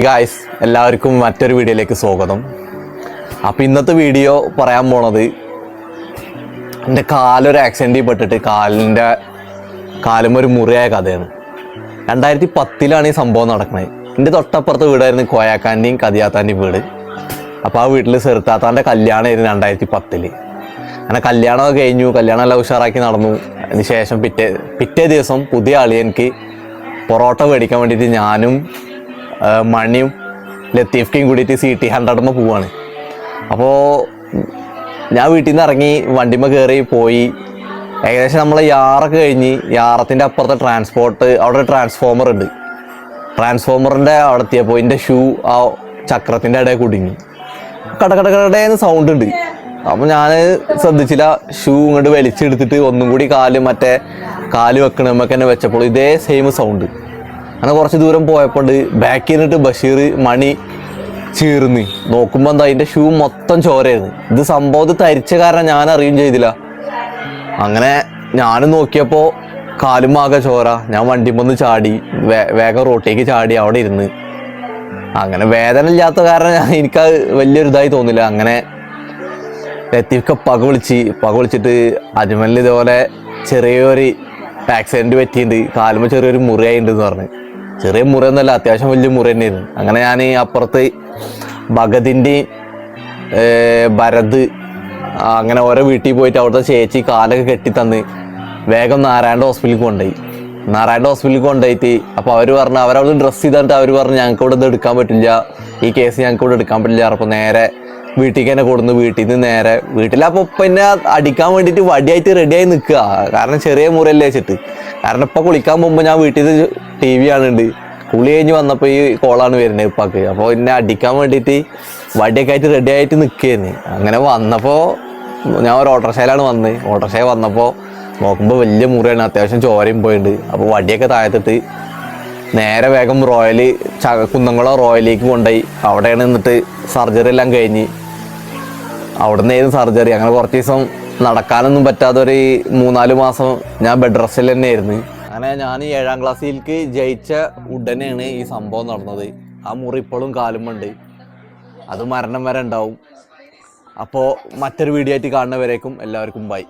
Guys എല്ലാവർക്കും മറ്റൊരു വീഡിയോയിലേക്ക് സ്വാഗതം. അപ്പോൾ ഇന്നത്തെ വീഡിയോ പറയാൻ പോണത് എൻ്റെ കാലൊരു ആക്സിഡൻറ്റിൽ പെട്ടിട്ട് കാലും ഒരു മുറിയായ കഥയാണ്. 2010 ഈ സംഭവം നടക്കുന്നത്. എൻ്റെ തൊട്ടപ്പുറത്തെ വീടായിരുന്നു കോയാക്കാൻ്റെയും കതിയാത്താൻ്റെയും വീട്. അപ്പോൾ ആ വീട്ടിൽ ചെറുത്താത്താൻ്റെ കല്യാണമായിരുന്നു 2010. അങ്ങനെ കല്യാണമൊക്കെ കഴിഞ്ഞു, കല്യാണം എല്ലാം ഉഷാറാക്കി നടന്നു. അതിന് ശേഷം പിറ്റേ ദിവസം പുതിയ അളിയൻക്ക് പൊറോട്ട മേടിക്കാൻ വേണ്ടിയിട്ട് ഞാനും മണിയും ലത്തീഫ്ക്കയും കൂടിയിട്ട് CT100 പോവാണ്. അപ്പോൾ ഞാൻ വീട്ടിൽ നിന്ന് ഇറങ്ങി വണ്ടിമ്മ കയറി പോയി. ഏകദേശം നമ്മൾ യാറൊക്കെ കഴിഞ്ഞ് യാറത്തിൻ്റെ അപ്പുറത്തെ അവിടെ ഒരു ട്രാൻസ്ഫോമർ ഉണ്ട്. ട്രാൻസ്ഫോമറിൻ്റെ അവിടെ എത്തിയപ്പോൾ എൻ്റെ ഷൂ ആ ചക്രത്തിൻ്റെ ഇടയിൽ കുടുങ്ങി. കടകടകടേന്ന് സൗണ്ട് ഉണ്ട്. അപ്പോൾ ഞാൻ ശ്രദ്ധിച്ചില്ല. ഷൂ ഇങ്ങോട്ട് വലിച്ചെടുത്തിട്ട് ഒന്നും കൂടി കാല് വെക്കണമ്മക്ക് തന്നെ വെച്ചപ്പോൾ ഇതേ സെയിം സൗണ്ട്. അങ്ങനെ കുറച്ച് ദൂരം പോയപ്പോൾ ബാക്കിൽ നിന്നിട്ട് ബഷീർ മണി ചീർന്ന് നോക്കുമ്പോൾ എന്താ അതിൻ്റെ ഷൂ മൊത്തം ചോരയായിരുന്നു. ഇത് സംഭവം തരിച്ച കാരണം ഞാൻ അറിയുകയും ചെയ്തില്ല. അങ്ങനെ ഞാനും നോക്കിയപ്പോൾ കാലും ആകെ ചോര. ഞാൻ വണ്ടിമ്മൊന്ന് ചാടി വേഗം റോട്ടിലേക്ക് ചാടി അവിടെ ഇരുന്ന്. അങ്ങനെ വേദന ഇല്ലാത്ത കാരണം എനിക്കത് വലിയൊരു ഇതായി തോന്നില്ല. അങ്ങനെ ലത്തീഫ്ക്ക് പക വിളിച്ചിട്ട് അജ്മലിൽ ഇതുപോലെ ചെറിയൊരു ആക്സിഡൻറ്റ് പറ്റിയിട്ടുണ്ട്, കാലുമ്പോൾ ചെറിയൊരു മുറിയായിട്ടുണ്ടെന്ന് പറഞ്ഞു. ചെറിയ മുറിയൊന്നുമല്ല, അത്യാവശ്യം വലിയ മുറി തന്നെയായിരുന്നു. അങ്ങനെ ഞാൻ അപ്പുറത്ത് ഭഗതിൻ്റെയും ഭരത് അങ്ങനെ ഓരോ വീട്ടിൽ പോയിട്ട് അവിടുത്തെ ചേച്ചി കാലൊക്കെ കെട്ടിത്തന്ന് വേഗം നാരായണ ഹോസ്പിറ്റലിൽ കൊണ്ടുപോയിട്ട് അപ്പോൾ അവർ പറഞ്ഞു, അവരവിടെ ഡ്രസ്സ് ചെയ്തിട്ട് അവർ പറഞ്ഞു ഞങ്ങൾക്ക് ഇവിടെ ഇത് എടുക്കാൻ പറ്റില്ല, ഈ കേസ് ഞങ്ങൾക്ക് ഇവിടെ എടുക്കാൻ പറ്റില്ല. അപ്പോൾ നേരെ വീട്ടിലേക്ക് തന്നെ കൊടുന്നു. വീട്ടിൽ നിന്ന് നേരെ വീട്ടിലപ്പോൾ പിന്നെ അടിക്കാൻ വേണ്ടിയിട്ട് വടിയായിട്ട് റെഡിയായി നിൽക്കുക. കാരണം ചെറിയ മുറിയല്ലേ വെച്ചിട്ട്. കാരണം ഇപ്പോൾ കുളിക്കാൻ പോകുമ്പോൾ ഞാൻ വീട്ടിൽ നിന്ന് TV കാണുന്നുണ്ട്. കുളി കഴിഞ്ഞ് വന്നപ്പോൾ ഈ കോളാണ് വരുന്നത് ഇപ്പാക്ക്. അപ്പോൾ എന്നെ അടിക്കാൻ വേണ്ടിയിട്ട് വടിയൊക്കെ ആയിട്ട് റെഡി ആയിട്ട് നിൽക്കുകയായിരുന്നു. അങ്ങനെ വന്നപ്പോൾ ഞാൻ ഒരു ഓട്ടോറിക്ഷയിലാണ് വന്നപ്പോൾ നോക്കുമ്പോൾ വലിയ മുറിയാണ്, അത്യാവശ്യം ചോരയും പോയിട്ടുണ്ട്. അപ്പോൾ വടിയൊക്കെ താഴത്തിട്ട് നേരെ വേഗം കുന്നംകുളം റോയലിലേക്ക് കൊണ്ടുപോയി. അവിടെയാണ് നിന്നിട്ട് സർജറി എല്ലാം കഴിഞ്ഞ് അവിടെ നിന്നായിരുന്നു സർജറി. അങ്ങനെ കുറച്ച് ദിവസം നടക്കാനൊന്നും പറ്റാത്തൊരു 3-4 മാസം ഞാൻ ബെഡ് റെസ്റ്റിൽ തന്നെയായിരുന്നു. അങ്ങനെ ഞാൻ 7ാം ക്ലാസ്സിലേക്ക് ജയിച്ച ഉടനെയാണ് ഈ സംഭവം നടന്നത്. ആ മുറി ഇപ്പോഴും കാലുമുണ്ട്, അത് മരണം വരെ ഉണ്ടാവും. അപ്പോൾ മറ്റൊരു വീഡിയോ ആയിട്ട് കാണുന്നവരേക്കും എല്ലാവർക്കും ബൈ.